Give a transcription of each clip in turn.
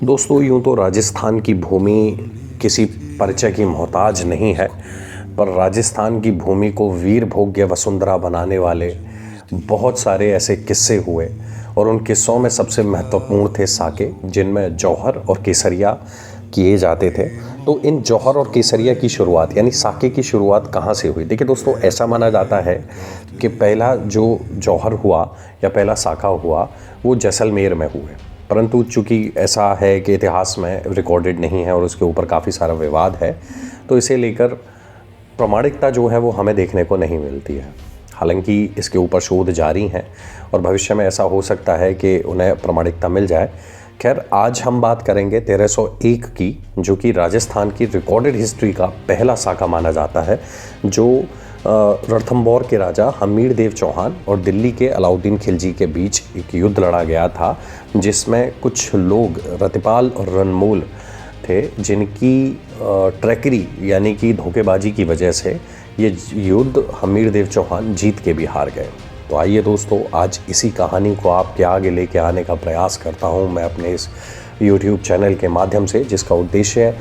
दोस्तों यूँ तो राजस्थान की भूमि किसी परिचय की मोहताज नहीं है, पर राजस्थान की भूमि को वीर भोग्य वसुंधरा बनाने वाले बहुत सारे ऐसे किस्से हुए और उन किस्सों में सबसे महत्वपूर्ण थे साके, जिनमें जौहर और केसरिया किए जाते थे। तो इन जौहर और केसरिया की शुरुआत यानी साके की शुरुआत कहाँ से हुई? देखिए दोस्तों, ऐसा माना जाता है कि पहला जो जौहर हुआ या पहला साका हुआ वो जैसलमेर में हुए, परंतु चूँकि ऐसा है कि इतिहास में रिकॉर्डेड नहीं है और उसके ऊपर काफ़ी सारा विवाद है, तो इसे लेकर प्रामाणिकता जो है वो हमें देखने को नहीं मिलती है। हालांकि इसके ऊपर शोध जारी हैं और भविष्य में ऐसा हो सकता है कि उन्हें प्रामाणिकता मिल जाए। खैर, आज हम बात करेंगे 1301 की, जो कि राजस्थान की रिकॉर्डेड हिस्ट्री का पहला साका माना जाता है, जो रणथंभौर के राजा हमीर देव चौहान और दिल्ली के अलाउद्दीन खिलजी के बीच एक युद्ध लड़ा गया था, जिसमें कुछ लोग रतिपाल और रणमूल थे, जिनकी ट्रैकरी यानी कि धोखेबाजी की वजह से ये युद्ध हमीर देव चौहान जीत के भी हार गए। तो आइए दोस्तों, आज इसी कहानी को आपके आगे लेके आने का प्रयास करता हूँ मैं अपने इस YouTube चैनल के माध्यम से, जिसका उद्देश्य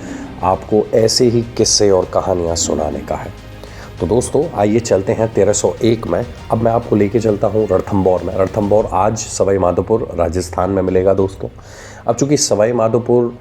आपको ऐसे ही किस्से और कहानियाँ सुनाने का है। तो दोस्तों आइए चलते हैं 1301 में। अब मैं आपको लेके चलता हूँ रणथंभौर में। रणथंभौर आज सवाई माधोपुर राजस्थान में मिलेगा दोस्तों। अब चूँकि सवाई माधोपुर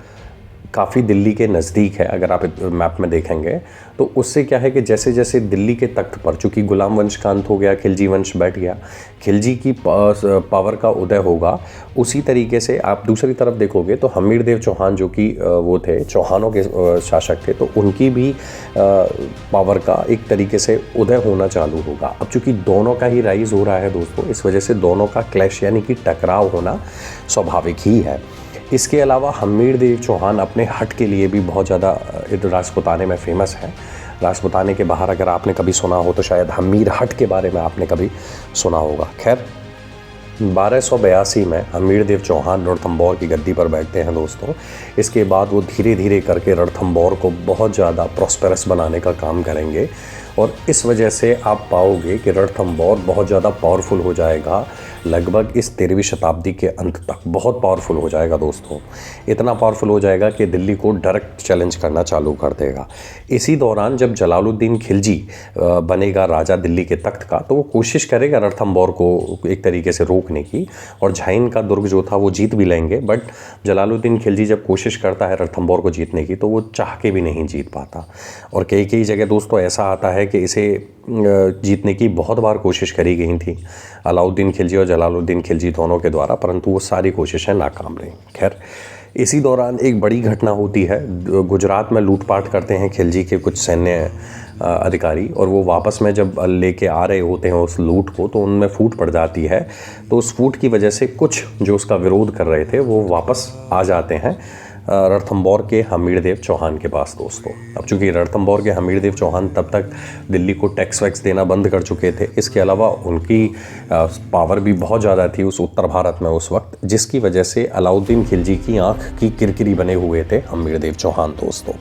काफ़ी दिल्ली के नज़दीक है, अगर आप मैप में देखेंगे तो उससे क्या है कि जैसे जैसे दिल्ली के तख्त पर, चूँकि गुलाम वंश का अंत हो गया, खिलजी वंश बैठ गया, खिलजी की पावर का उदय होगा, उसी तरीके से आप दूसरी तरफ देखोगे तो हमीर देव चौहान जो कि वो थे, चौहानों के शासक थे, तो उनकी भी पावर का एक तरीके से उदय होना चालू होगा। अब चूँकि दोनों का ही राइज हो रहा है दोस्तों, इस वजह से दोनों का क्लैश यानी कि टकराव होना स्वाभाविक ही है। इसके अलावा हमीर देव चौहान अपने हट के लिए भी बहुत ज़्यादा राजपुताने में फेमस है। राजपुताने के बाहर अगर आपने कभी सुना हो तो शायद हमीर हट के बारे में आपने कभी सुना होगा। खैर, 1282 में हमीर देव चौहान रणथंभौर की गद्दी पर बैठते हैं दोस्तों। इसके बाद वो धीरे धीरे करके रणथंभौर को बहुत ज़्यादा प्रॉस्पेरस बनाने का काम करेंगे और इस वजह से आप पाओगे कि रणथंभौर बहुत ज़्यादा पावरफुल हो जाएगा। लगभग इस 13वीं शताब्दी के अंत तक बहुत पावरफुल हो जाएगा दोस्तों। इतना पावरफुल हो जाएगा कि दिल्ली को डायरेक्ट चैलेंज करना चालू कर देगा। इसी दौरान जब जलालुद्दीन खिलजी बनेगा राजा दिल्ली के तख्त का, तो वो कोशिश करेगा रणथंभौर को एक तरीके से रोकने की और झाइन का दुर्ग जो था वो जीत भी लेंगे। बट जलालुद्दीन खिलजी जब कोशिश करता है रणथंभौर को जीतने की, तो वो चाह के भी नहीं जीत पाता। और कई कई जगह दोस्तों ऐसा आता है कि इसे जीतने की बहुत बार कोशिश करी गई थी अलाउद्दीन खिलजी और जलालुद्दीन खिलजी दोनों के द्वारा, परंतु वो सारी कोशिशें नाकाम रहीं। खैर, इसी दौरान एक बड़ी घटना होती है। गुजरात में लूटपाट करते हैं खिलजी के कुछ सैन्य अधिकारी, और वो वापस में जब लेके आ रहे होते हैं उस लूट को, तो उनमें फूट पड़ जाती है। तो उस फूट की वजह से कुछ जो उसका विरोध कर रहे थे वो वापस आ जाते हैं रणथंभौर के हमीर देव चौहान के पास दोस्तों। अब चूँकि रणथंभौर के हमीर देव चौहान तब तक दिल्ली को टैक्स वैक्स देना बंद कर चुके थे, इसके अलावा उनकी पावर भी बहुत ज़्यादा थी उस उत्तर भारत में उस वक्त, जिसकी वजह से अलाउद्दीन खिलजी की आँख की किरकिरी बने हुए थे हमीर देव चौहान दोस्तों।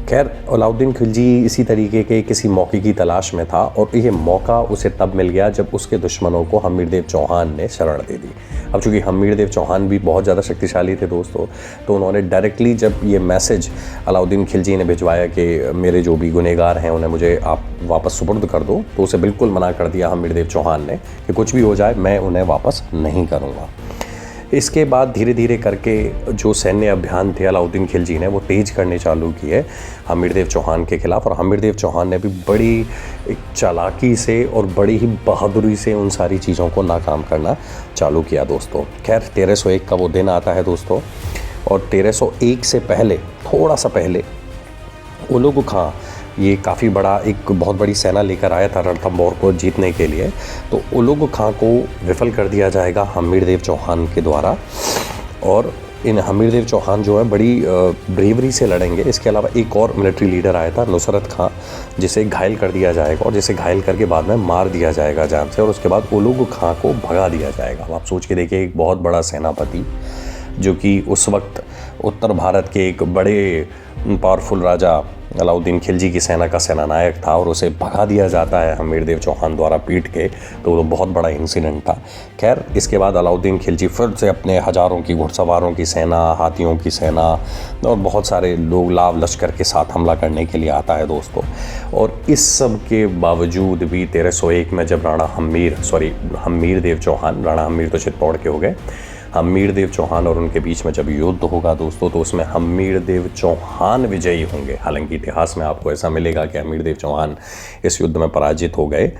खैर, अलाउद्दीन खिलजी इसी तरीके के किसी मौके की तलाश में था और ये मौका उसे तब मिल गया जब उसके दुश्मनों को हमीर देव चौहान ने शरण दे दी। अब चूँकि हमीर देव चौहान भी बहुत ज़्यादा शक्तिशाली थे दोस्तों, तो उन्होंने डायरेक्टली जब ये मैसेज अलाउद्दीन खिलजी ने भिजवाया कि मेरे जो भी गुनहगार हैं उन्हें मुझे आप वापस सुपुर्द कर दो, तो उसे बिल्कुल मना कर दिया हमीर देव चौहान ने कि कुछ भी हो जाए मैं उन्हें वापस नहीं करूँगा। इसके बाद धीरे धीरे करके जो सैन्य अभियान थे अलाउद्दीन खिलजी ने वो तेज करने चालू किए हमीर देव चौहान के खिलाफ, और हमीर देव चौहान ने भी बड़ी एक चालाकी से और बड़ी ही बहादुरी से उन सारी चीज़ों को नाकाम करना चालू किया दोस्तों। खैर, 1301 का वो दिन आता है दोस्तों, और 1301 से पहले, थोड़ा सा पहले, उलुग खां ये काफ़ी बड़ा एक बहुत बड़ी सेना लेकर आया था रणथंभौर को जीतने के लिए। तो उलुग खां को विफल कर दिया जाएगा हमीर देव चौहान के द्वारा, और इन हमीर देव चौहान जो है बड़ी ब्रेवरी से लड़ेंगे। इसके अलावा एक और मिलिट्री लीडर आया था नुसरत खां, जिसे घायल कर दिया जाएगा और जिसे घायल करके बाद में मार दिया जाएगा जान से, और उसके बाद उलुग खां को भगा दिया जाएगा। अब आप सोच के देखिए, एक बहुत बड़ा सेनापति जो कि उस वक्त उत्तर भारत के एक बड़े पावरफुल राजा अलाउद्दीन खिलजी की सेना का सेनानायक था और उसे भगा दिया जाता है हमीरदेव चौहान द्वारा पीट के, तो वो बहुत बड़ा इंसिडेंट था। खैर, इसके बाद अलाउद्दीन खिलजी फिर से अपने हज़ारों की घुड़सवारों की सेना, हाथियों की सेना और बहुत सारे लोग लाव लश्कर के साथ हमला करने के लिए आता है दोस्तों। और इस सब के बावजूद भी 1301 में जब हमीरदेव चौहान, राणा हमीर तो चित्तौड़ के हो गए, हमीरदेव चौहान और उनके बीच में जब युद्ध होगा दोस्तों, तो उसमें हमीरदेव चौहान विजयी होंगे। हालांकि इतिहास में आपको ऐसा मिलेगा कि हमीरदेव चौहान इस युद्ध में पराजित हो गए।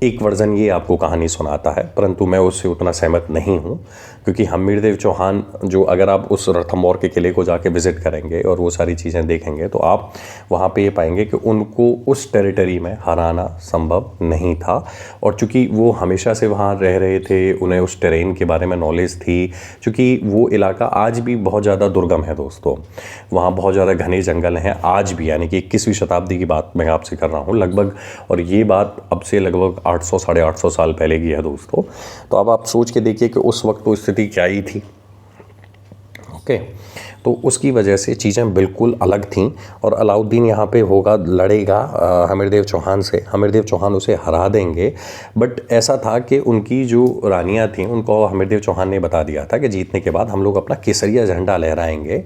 एक वर्जन ये आपको कहानी सुनाता है, परंतु मैं उससे उतना सहमत नहीं हूँ, क्योंकि हमीरदेव चौहान जो, अगर आप उस रणथंभौर के किले को जाके विज़िट करेंगे और वो सारी चीज़ें देखेंगे, तो आप वहाँ पे ये पाएंगे कि उनको उस टेरिटरी में हराना संभव नहीं था। और चूँकि वो हमेशा से वहाँ रह रहे थे, उन्हें उस टेरेन के बारे में नॉलेज थी, चूँकि वो इलाका आज भी बहुत ज़्यादा दुर्गम है दोस्तों, वहाँ बहुत ज़्यादा घने जंगल हैं आज भी, यानी कि 21वीं शताब्दी की बात मैं आपसे कर रहा हूँ लगभग, और ये बात अब से लगभग 800 साढ़े 800 साल पहले की है दोस्तों। तो अब आप सोच के देखिए कि उस वक्त तो स्थिति क्या ही थी। ओके, तो उसकी वजह से चीज़ें बिल्कुल अलग थीं और अलाउद्दीन यहाँ पे लड़ेगा हमीरदेव चौहान से, हमीरदेव चौहान उसे हरा देंगे। बट ऐसा था कि उनकी जो रानियाँ थीं उनको हमीरदेव चौहान ने बता दिया था कि जीतने के बाद हम लोग अपना केसरिया झंडा लहराएंगे।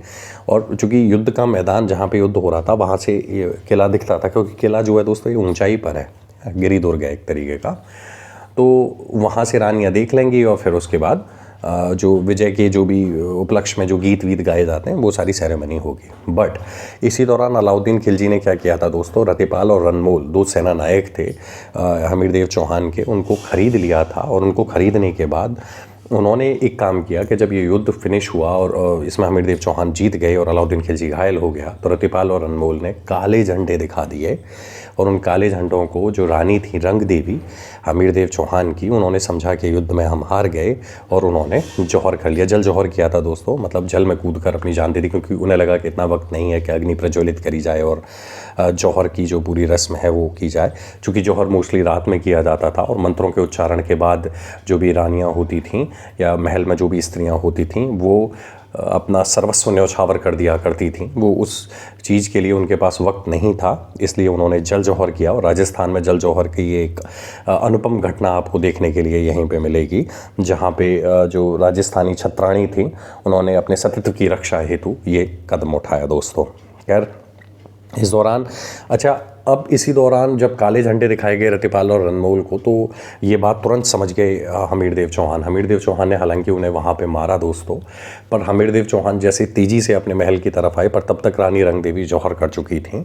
और चूँकि युद्ध का मैदान जहाँ पे युद्ध हो रहा था वहाँ से ये किला दिखता था, क्योंकि किला जो है दोस्तों ये ऊंचाई पर है, गिरिदुर्ग है एक तरीके का। तो वहाँ से रानियाँ देख लेंगी और फिर उसके बाद जो विजय के जो भी उपलक्ष्य में जो गीत वीत गाए जाते हैं वो सारी सेरेमनी होगी। बट इसी दौरान अलाउद्दीन खिलजी ने क्या किया था दोस्तों, रतिपाल और रनमोल, दो सेना नायक थे हमीरदेव चौहान के, उनको ख़रीद लिया था। और उनको ख़रीदने के बाद उन्होंने एक काम किया कि जब ये युद्ध फिनिश हुआ और इसमें हमीरदेव चौहान जीत गए और अलाउद्दीन खिलजी घायल हो गया, तो रतिपाल और अनमोल ने काले झंडे दिखा दिए। और उन काले झंडों को जो रानी थी रंग देवी हमीरदेव चौहान की, उन्होंने समझा कि युद्ध में हम हार गए और उन्होंने जौहर कर लिया, जल जौहर किया था दोस्तों, मतलब जल में कूद कर अपनी जान दे दी, क्योंकि उन्हें लगा कि इतना वक्त नहीं है कि अग्नि प्रज्वलित करी जाए और जौहर की जो पूरी रस्म है वो की जाए। चूँकि जौहर मोस्टली रात में किया जाता था और मंत्रों के उच्चारण के बाद जो भी रानियाँ होती थीं या महल में जो भी स्त्रियाँ होती थीं वो अपना सर्वस्व न्यौछावर कर दिया करती थीं। वो उस चीज़ के लिए उनके पास वक्त नहीं था, इसलिए उन्होंने जल जौहर किया। और राजस्थान में जल जौहर की ये एक अनुपम घटना आपको देखने के लिए यहीं पे मिलेगी, जहाँ पे जो राजस्थानी छत्राणी थी उन्होंने अपने सतीत्व की रक्षा हेतु ये कदम उठाया दोस्तों। खैर, इस दौरान अब इसी दौरान जब काले झंडे दिखाए गए रतिपाल और रनमोल को, तो ये बात तुरंत समझ गए हमीरदेव चौहान। हमीरदेव चौहान ने हालांकि उन्हें वहाँ पे मारा दोस्तों, पर हमीरदेव चौहान जैसे तेज़ी से अपने महल की तरफ आए, पर तब तक रानी रंग देवी जौहर कर चुकी थीं।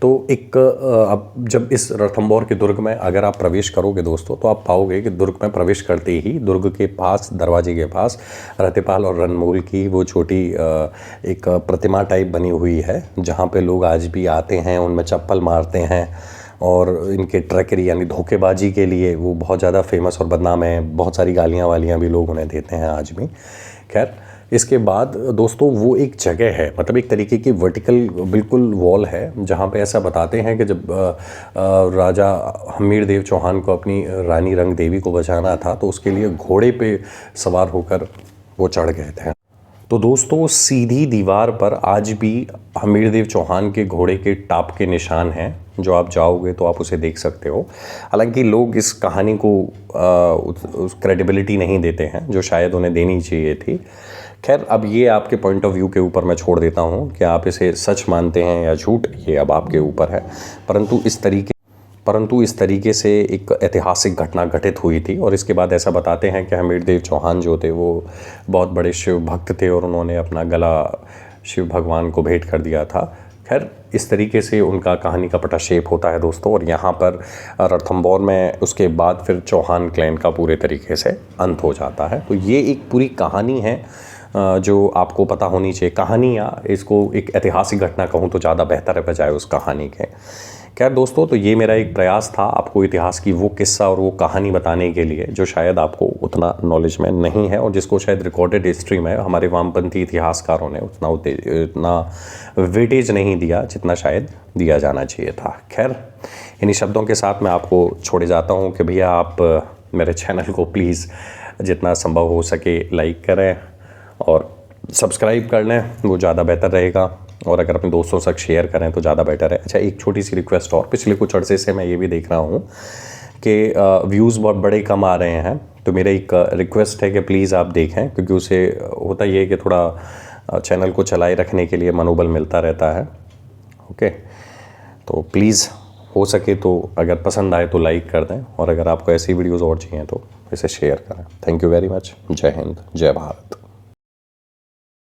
तो अब जब इस रणथंभौर के दुर्ग में अगर आप प्रवेश करोगे दोस्तों, तो आप पाओगे कि दुर्ग में प्रवेश करते ही दुर्ग के पास, दरवाजे के पास रतिपाल और रनमोल की वो छोटी एक प्रतिमा टाइप बनी हुई है, जहाँ पे लोग आज भी आते हैं, उनमें चप्पल मारते हैं और इनके ट्रैकरी यानी धोखेबाजी के लिए वो बहुत ज़्यादा फेमस और बदनाम है। बहुत सारी गालियाँ वालियाँ भी लोग उन्हें देते हैं आज भी। खैर, इसके बाद दोस्तों वो एक जगह है, मतलब एक तरीके की वर्टिकल बिल्कुल वॉल है, जहाँ पे ऐसा बताते हैं कि जब राजा हमीरदेव चौहान को अपनी रानी रंग देवी को बचाना था, तो उसके लिए घोड़े पे सवार होकर वो चढ़ गए थे। तो दोस्तों सीधी दीवार पर आज भी हमीरदेव चौहान के घोड़े के टाप के निशान हैं, जो आप जाओगे तो आप उसे देख सकते हो। हालांकि लोग इस कहानी को उस क्रेडिबिलिटी नहीं देते हैं जो शायद उन्हें देनी चाहिए थी। खैर, अब ये आपके पॉइंट ऑफ व्यू के ऊपर मैं छोड़ देता हूँ कि आप इसे सच मानते हैं या झूठ, ये अब आपके ऊपर है। परंतु इस तरीके से एक ऐतिहासिक घटना घटित हुई थी। और इसके बाद ऐसा बताते हैं कि हमीरदेव चौहान जो थे वो बहुत बड़े शिव भक्त थे और उन्होंने अपना गला शिव भगवान को भेंट कर दिया था। खैर, इस तरीके से उनका कहानी का पटाक्षेप होता है दोस्तों। और यहाँ पर रणथंभौर में उसके बाद फिर चौहान क्लैन का पूरे तरीके से अंत हो जाता है। तो ये एक पूरी कहानी है जो आपको पता होनी चाहिए। कहानी या इसको एक ऐतिहासिक घटना कहूँ तो ज़्यादा बेहतर है बजाय उस कहानी के। खैर दोस्तों, तो ये मेरा एक प्रयास था आपको इतिहास की वो किस्सा और वो कहानी बताने के लिए जो शायद आपको उतना नॉलेज में नहीं है और जिसको शायद रिकॉर्डेड हिस्ट्री में हमारे वामपंथी इतिहासकारों ने उतना वेटेज नहीं दिया जितना शायद दिया जाना चाहिए था। खैर, इन्हीं शब्दों के साथ मैं आपको छोड़े जाता हूँ कि भैया आप मेरे चैनल को प्लीज़ जितना संभव हो सके लाइक करें और सब्सक्राइब कर लें, वो ज़्यादा बेहतर रहेगा। और अगर अपने दोस्तों के साथ शेयर करें तो ज़्यादा बेटर है। अच्छा, एक छोटी सी रिक्वेस्ट और, पिछले कुछ अर्से से मैं ये भी देख रहा हूँ कि व्यूज़ बहुत बड़े कम आ रहे हैं, तो मेरा एक रिक्वेस्ट है कि प्लीज़ आप देखें, क्योंकि उसे होता ये है कि थोड़ा चैनल को चलाए रखने के लिए मनोबल मिलता रहता है। ओके, तो प्लीज़ हो सके तो अगर पसंद आए तो लाइक कर दें, और अगर आपको ऐसी वीडियोज़ और चाहिए तो इसे शेयर करें। Thank you very much. जय हिंद, जय भारत।